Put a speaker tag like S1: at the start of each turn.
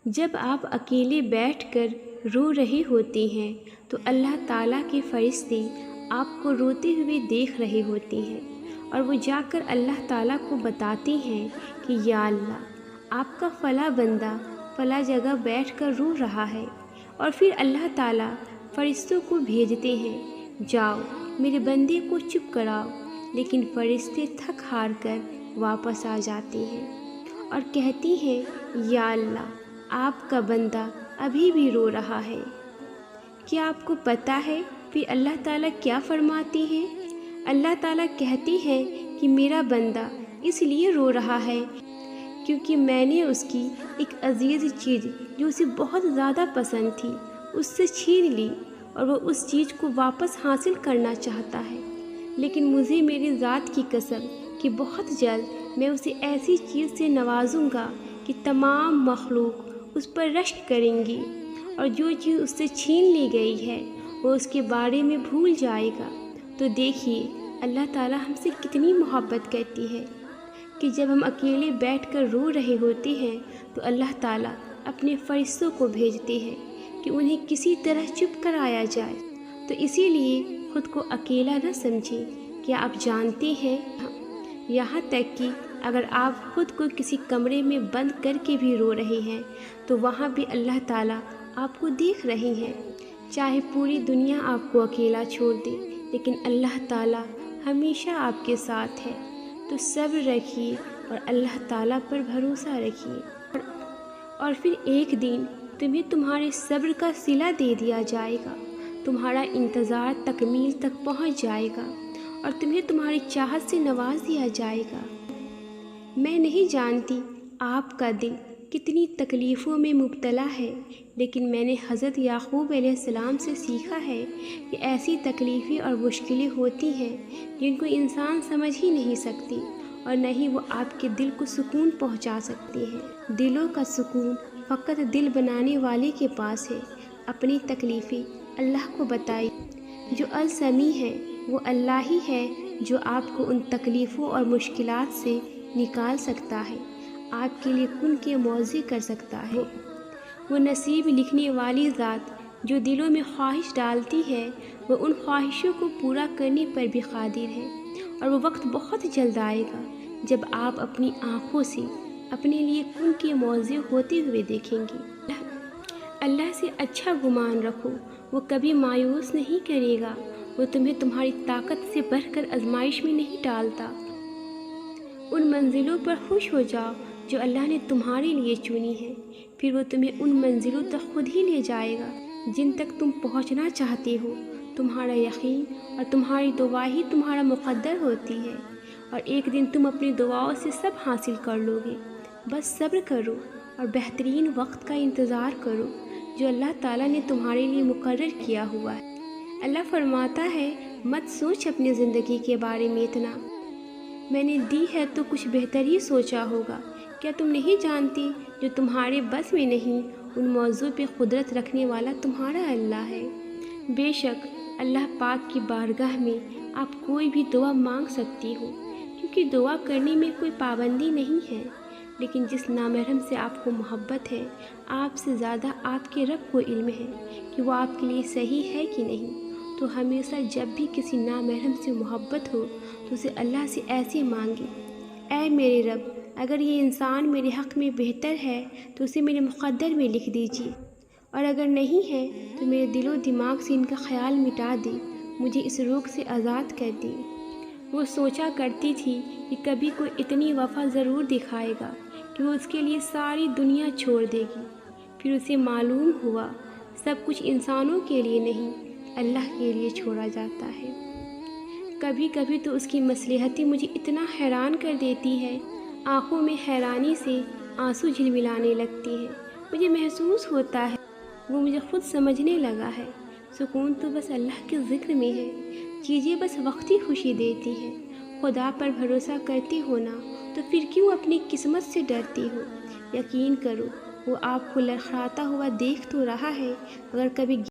S1: جب آپ اکیلے بیٹھ کر رو رہے ہوتے ہیں تو اللہ تعالیٰ کے فرشتے آپ کو روتے ہوئے دیکھ رہے ہوتے ہیں اور وہ جا کر اللہ تعالیٰ کو بتاتے ہیں کہ یا اللہ آپ کا فلاں بندہ فلاں جگہ بیٹھ کر رو رہا ہے، اور پھر اللہ تعالیٰ فرشتوں کو بھیجتے ہیں جاؤ میرے بندے کو چپ کراؤ، لیکن فرشتے تھک ہار کر واپس آ جاتے ہیں اور کہتی ہیں یا اللہ آپ کا بندہ ابھی بھی رو رہا ہے۔ کیا آپ کو پتہ ہے پھر اللہ تعالیٰ کیا فرماتی ہیں؟ اللہ تعالیٰ کہتی ہیں کہ میرا بندہ اس لیے رو رہا ہے کیونکہ میں نے اس کی ایک عزیز چیز جو اسے بہت زیادہ پسند تھی اس سے چھین لی، اور وہ اس چیز کو واپس حاصل کرنا چاہتا ہے، لیکن مجھے میری ذات کی قسم کہ بہت جلد میں اسے ایسی چیز سے نوازوں گا کہ تمام مخلوق اس پر رشک کریں گی، اور جو چیز اس سے چھین لی گئی ہے وہ اس کے بارے میں بھول جائے گا۔ تو دیکھیے اللہ تعالیٰ ہم سے کتنی محبت کرتی ہے کہ جب ہم اکیلے بیٹھ کر رو رہے ہوتے ہیں تو اللہ تعالیٰ اپنے فرشتوں کو بھیجتے ہیں کہ انہیں کسی طرح چپ کرایا جائے۔ تو اسی لیے خود کو اکیلا نہ سمجھیں۔ کیا آپ جانتے ہیں یہاں تک کہ اگر آپ خود کو کسی کمرے میں بند کر کے بھی رو رہے ہیں تو وہاں بھی اللہ تعالیٰ آپ کو دیکھ رہے ہیں، چاہے پوری دنیا آپ کو اکیلا چھوڑ دے لیکن اللہ تعالیٰ ہمیشہ آپ کے ساتھ ہے۔ تو صبر رکھیے اور اللہ تعالیٰ پر بھروسہ رکھیے، اور پھر ایک دن تمہیں تمہارے صبر کا صلہ دے دیا جائے گا، تمہارا انتظار تکمیل تک پہنچ جائے گا اور تمہیں تمہاری چاہت سے نواز دیا جائے گا۔ میں نہیں جانتی آپ کا دل کتنی تکلیفوں میں مبتلا ہے، لیکن میں نے حضرت یعقوب علیہ السلام سے سیکھا ہے کہ ایسی تکلیفیں اور مشکلیں ہوتی ہیں جن کو انسان سمجھ ہی نہیں سکتی، اور نہ ہی وہ آپ کے دل کو سکون پہنچا سکتی ہیں۔ دلوں کا سکون فقط دل بنانے والے کے پاس ہے۔ اپنی تکلیفیں اللہ کو بتائی، جو السمیع ہے وہ اللہ ہی ہے جو آپ کو ان تکلیفوں اور مشکلات سے نکال سکتا ہے، آپ کے لیے کن کے موضع کر سکتا ہے۔ وہ نصیب لکھنے والی ذات جو دلوں میں خواہش ڈالتی ہے وہ ان خواہشوں کو پورا کرنے پر بھی قادر ہے، اور وہ وقت بہت جلد آئے گا جب آپ اپنی آنکھوں سے اپنے لیے کن کے موضع ہوتے ہوئے دیکھیں گے۔ اللہ سے اچھا گمان رکھو، وہ کبھی مایوس نہیں کرے گا، وہ تمہیں تمہاری طاقت سے بڑھ کر آزمائش میں نہیں ڈالتا۔ ان منزلوں پر خوش ہو جاؤ جو اللہ نے تمہارے لیے چنی ہے، پھر وہ تمہیں ان منزلوں تک خود ہی لے جائے گا جن تک تم پہنچنا چاہتے ہو۔ تمہارا یقین اور تمہاری دعا ہی تمہارا مقدر ہوتی ہے، اور ایک دن تم اپنی دعاؤں سے سب حاصل کر لو گے۔ بس صبر کرو اور بہترین وقت کا انتظار کرو جو اللہ تعالیٰ نے تمہارے لیے مقرر کیا ہوا ہے۔ اللہ فرماتا ہے مت سوچ اپنی زندگی کے بارے میں اتنا، میں نے دی ہے تو کچھ بہتر ہی سوچا ہوگا۔ کیا تم نہیں جانتی جو تمہارے بس میں نہیں ان موضوع پہ قدرت رکھنے والا تمہارا اللہ ہے۔ بے شک اللہ پاک کی بارگاہ میں آپ کوئی بھی دعا مانگ سکتی ہو، کیونکہ دعا کرنے میں کوئی پابندی نہیں ہے، لیکن جس نامحرم سے آپ کو محبت ہے آپ سے زیادہ آپ کے رب کو علم ہے کہ وہ آپ کے لیے صحیح ہے کہ نہیں۔ تو ہمیشہ جب بھی کسی نامحرم سے محبت ہو تو اسے اللہ سے ایسے مانگے، اے میرے رب اگر یہ انسان میرے حق میں بہتر ہے تو اسے میرے مقدر میں لکھ دیجیے، اور اگر نہیں ہے تو میرے دل و دماغ سے ان کا خیال مٹا دے، مجھے اس روگ سے آزاد کر دے۔ وہ سوچا کرتی تھی کہ کبھی کوئی اتنی وفا ضرور دکھائے گا کہ وہ اس کے لیے ساری دنیا چھوڑ دے گی، پھر اسے معلوم ہوا سب کچھ انسانوں کے لیے نہیں اللہ کے لیے چھوڑا جاتا ہے۔ کبھی کبھی تو اس کی مصلحتیں مجھے اتنا حیران کر دیتی ہے، آنکھوں میں حیرانی سے آنسو جھلملانے لگتی ہیں۔ مجھے محسوس ہوتا ہے وہ مجھے خود سمجھنے لگا ہے۔ سکون تو بس اللہ کے ذکر میں ہے، چیزیں بس وقتی خوشی دیتی ہیں۔ خدا پر بھروسہ کرتے ہو نا تو پھر کیوں اپنی قسمت سے ڈرتی ہو؟ یقین کرو وہ آپ کو لڑکھڑاتا ہوا دیکھ تو رہا ہے، اگر کبھی